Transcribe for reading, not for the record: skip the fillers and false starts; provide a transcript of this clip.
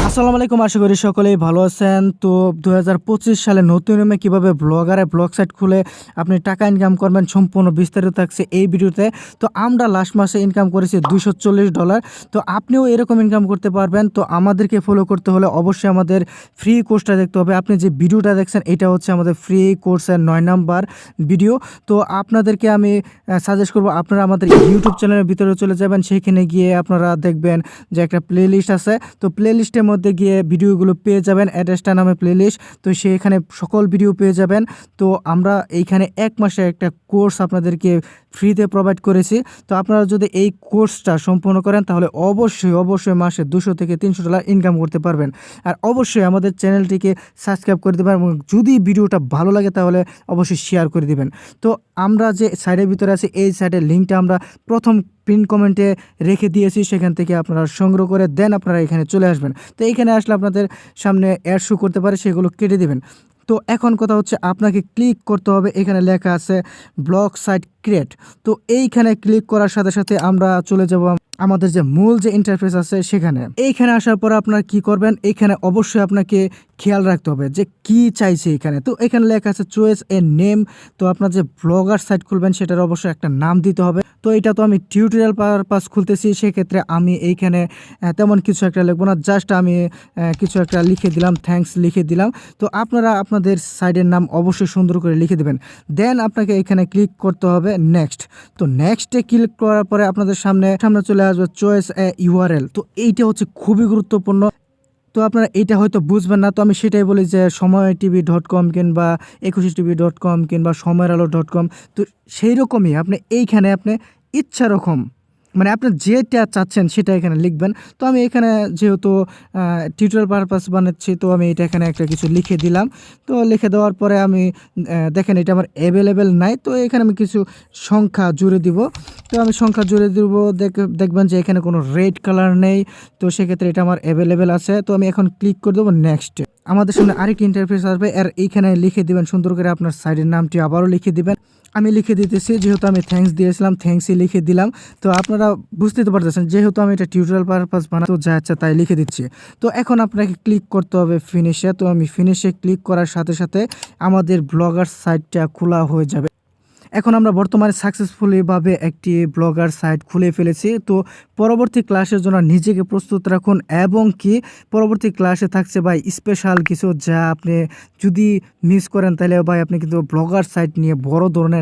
আসসালামু আলাইকুম, আশা করি সকলেই ভালো আছেন। তো ২০২৫ সালে নতুন নিয়মে কীভাবে ব্লগারে ব্লগ সাইট খুলে আপনি টাকা ইনকাম করবেন সম্পূর্ণ বিস্তারিত থাকছে এই ভিডিওতে। তো আমরা লাস্ট মাসে ইনকাম করেছি $240। তো আপনিও এরকম ইনকাম করতে পারবেন। তো আমাদেরকে ফলো করতে হলে অবশ্যই আমাদের ফ্রি কোর্সটা দেখতে হবে। আপনি যে ভিডিওটা দেখছেন এটা হচ্ছে আমাদের ফ্রি কোর্সের ৯ নাম্বার ভিডিও। তো আপনাদেরকে আমি সাজেস্ট করব আপনারা আমাদের ইউটিউব চ্যানেলের ভিতরে চলে যাবেন। সেখানে গিয়ে আপনারা দেখবেন যে একটা প্লেলিস্ট আছে। তো প্লেলিস্টের মধ্যে গিয়ে ভিডিওগুলো পেয়ে যাবেন, অ্যাড্রেসটা নামে প্লেলিস্ট। তো সেখানে সকল ভিডিও পেয়ে যাবেন। তো আমরা এইখানে ১ মাসে একটা কোর্স আপনাদেরকে ফ্রিতে প্রোভাইড করেছি। তো আপনারা যদি এই কোর্সটা সম্পূর্ণ করেন তাহলে অবশ্যই মাসে $200 থেকে $300 ইনকাম করতে পারবেন। আর অবশ্যই আমাদের চ্যানেলটিকে সাবস্ক্রাইব করে দেবেন এবং যদি ভিডিওটা ভালো লাগে তাহলে অবশ্যই শেয়ার করে দিবেন। তো আমরা যে সাইটের ভিতরে আছি এই সাইটের লিঙ্কটা আমরা প্রথম পিন কমেন্টে রেখে দিয়েছি, সেখান থেকে আপনারা সংগ্রহ করে দেন আপনারা এখানে চলে আসবেন। তো এইখানে আসলে আপনাদের সামনে অ্যাড শো করতে পারে, সেগুলো কেটে দেবেন। তো এখন কথা হচ্ছে আপনাকে ক্লিক করতে হবে, এখানে লেখা আছে ব্লগ সাইট ক্রিয়েট। তো এইখানে ক্লিক করার সাথে সাথে আমরা চলে যাব আমাদের যে মূল যে ইন্টারফেস আছে সেখানে। এইখানে আসার পর আপনারা কি করবেন, এইখানে অবশ্যই আপনাকে খেয়াল রাখতে হবে যে কি চাইছে এখানে। তো এখানে লেখা আছে চয়েস এ নেম। তো আপনার যে ব্লগার সাইট খুলবেন সেটার অবশ্যই একটা নাম দিতে হবে। তো এটা তো আমি টিউটোরিয়াল পারপাস খুলতেছি, সেক্ষেত্রে আমি এইখানে তেমন কিছু একটা লিখবো না, জাস্ট আমি কিছু একটা লিখে দিলাম, থ্যাঙ্কস লিখে দিলাম। তো আপনারা আপনাদের সাইটের নাম অবশ্যই সুন্দর করে লিখে দেবেন। দেন আপনাকে এখানে ক্লিক করতে হবে নেক্সট। তো নেক্সটে ক্লিক করার পরে আপনাদের সামনে চলে আসবে চয়েস এ ইউআরএল। তো এইটা হচ্ছে খুবই গুরুত্বপূর্ণ। তো আপনারা এইটা হয়তো বুঝবেন না, তো আমি সেটাই বলি যে সময়টিভি.com কিংবা 21TV.com কিংবা সময়েরআলো.com। তো সেই রকমই আপনি এইখানে আপনি ইচ্ছা রকম মানে আপনি যেটা চাচ্ছেন সেটা এখানে লিখবেন। তো আমি এখানে যেহেতু টিউটোরিয়াল পারপাস বানাচ্ছি তো আমি এটা এখানে একটা কিছু লিখে দিলাম। তো লিখে দেওয়ার পরে আমি দেখেন এটা আমার অ্যাভেলেবেল নাই, তো এখানে আমি কিছু সংখ্যা জুড়ে দিব। তো আমি সংখ্যা জুড়ে দিব, দেখবেন যে এখানে কোনো রেড কালার নেই। তো সেক্ষেত্রে এটা আমার অ্যাভেলেবেল আছে। তো আমি এখন ক্লিক করে দেবো নেক্সটে। আমাদের সামনে আরেকটি ইন্টারফেস আসবে, আর এইখানে লিখে দিবেন সুন্দর করে আপনার সাইটের নামটি আবারও লিখে দিবেন। আমি লিখে দিতেছি, যেহেতু আমি থ্যাঙ্কস দিয়েছিলাম থ্যাঙ্কসই লিখে দিলাম। তো আপনারা বুঝতে তো পারতেছেন যেহেতু আমি এটা টিউটোরিয়াল পারপাস বানাতে যা ইচ্ছা তাই লিখে দিচ্ছি। তো এখন আপনাকে ক্লিক করতে হবে ফিনিশে। তো আমি ফিনিশে ক্লিক করার সাথে সাথে আমাদের ব্লগার সাইটটা খোলা হয়ে যাবে। এখন আমরা বর্তমানে সাকসেসফুলিভাবে একটি ব্লগার সাইট খুলে ফেলেছি। তো পরবর্তী ক্লাসের জন্য নিজেকে প্রস্তুত রাখুন, এবং কি পরবর্তী ক্লাসে থাকছে ভাই স্পেশাল কিছু, যা আপনি যদি মিস করেন তাহলে ভাই আপনি কিন্তু ব্লগার সাইট নিয়ে বড় ধরনের